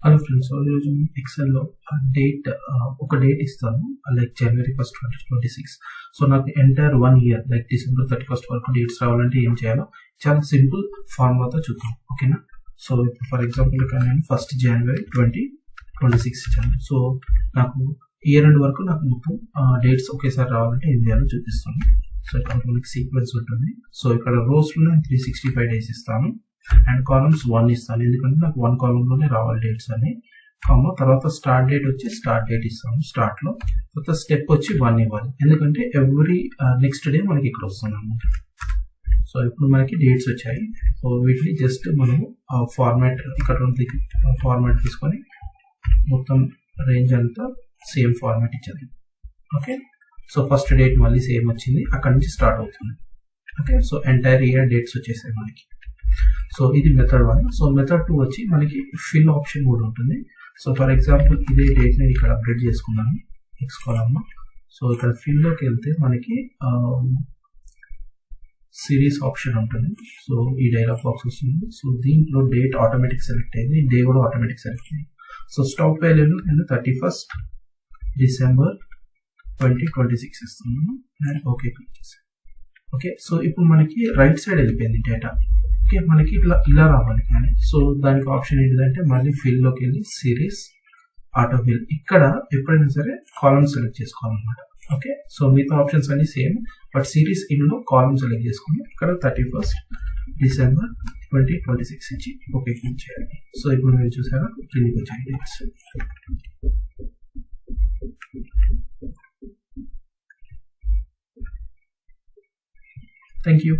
Hello friends, ఈరోజు ఎక్సెల్లో date ఒక date ఇస్తాను, లైక్ జనవరి 1st 2026. సో నాకు entire 1 year like December 31st వరకు డేట్స్ రావాలంటే ఏం చేయాలో చాలా సింపుల్ ఫార్ములాతో చూద్దాం. ఓకేనా? సో ఇప్పుడు ఫర్ ఎగ్జాంపుల్ ఇక్కడ నేను 1st January 2026 ఇచ్చాను. సో నాకు ఇయర్ ఎండ్ వరకు నాకు మొత్తం డేట్స్ ఒకేసారి రావాలంటే ఏం చేయాలో చూపిస్తాను. సో ఇక్కడ మనకి సీక్వెన్స్ ఉంటుంది. సో ఇక్కడ రోస్లో నేను 365 డేస్ ఇస్తాను అండ్ కాలమ్స్ 1 ఇస్తాను, ఎందుకంటే నాకు 1 కాలంలోనే రావాలి డేట్స్ అని. తర్వాత స్టార్ట్ డేట్ వచ్చి స్టార్ట్ డేట్ ఇస్తాను స్టార్ట్లో. తర్వాత స్టెప్ వచ్చి 1 ఇవ్వాలి, ఎందుకంటే ఎవ్రీ నెక్స్ట్ డే మనకి ఇక్కడ వస్తుంది అన్నమాట. సో ఇప్పుడు మనకి డేట్స్ వచ్చాయి. సో వీటిని జస్ట్ మనము ఫార్మాట్ ఇక్కడ ఫార్మాట్ తీసుకొని మొత్తం రేంజ్ అంతా సేమ్ ఫార్మాట్ ఇచ్చేది. ఓకే, సో ఫస్ట్ డేట్ మళ్ళీ సేమ్ వచ్చింది, అక్కడ నుంచి స్టార్ట్ అవుతుంది. Okay, so entire year dates వచ్చేసాయి మనకి. సో ఇది మెథడ్ 1. సో మెథడ్ 2 వచ్చి మనకి ఫిల్ ఆప్షన్ కూడా ఉంటుంది. సో ఫర్ ఎగ్జాంపుల్ ఇదే డేట్ నేను ఇక్కడ అప్డేట్ చేసుకున్నాను నెక్స్ట్ కాలమ్. సో ఇక్కడ ఫిల్లోకి వెళ్తే మనకి సిరీస్ ఆప్షన్ ఉంటుంది. సో ఈ డైలాగ్ బాక్స్ వస్తుంది. సో దీంట్లో డేట్ ఆటోమేటిక్ సెలెక్ట్ అయింది, డే కూడా ఆటోమేటిక్ సెలెక్ట్ అయింది. సో స్టాప్ వాల్యూలో నేను 31st December 2026 ఇస్తున్నాను అండ్ ఓకే క్లిక్ చేస్తాను. ఓకే, సో ఇప్పుడు మనకి రైట్ సైడ్ వెళ్ళిపోయింది డేటా. ఓకే, మనకి ఇలా రావాలి కానీ. సో దానికి ఆప్షన్ ఏంటంటే మళ్ళీ ఫిల్లోకి వెళ్ళి సిరీస్ ఆటో ఫిల్, ఇక్కడ ఎప్పుడైనా సరే కాలమ్ సెలెక్ట్ చేసుకోవాలన్నమాట. ఓకే, సో మిగతా ఆప్షన్స్ అన్ని సేమ్, బట్ సిరీస్ ఇన్లో కాలమ్ సెలెక్ట్ చేసుకుని ఇక్కడ 31st December 2026 ఇచ్చి ఓకే క్లిక్ చేయాలి. సో ఇప్పుడు మీరు చూసారా క్లిక్ వచ్చాయి డేట్స్. Thank you.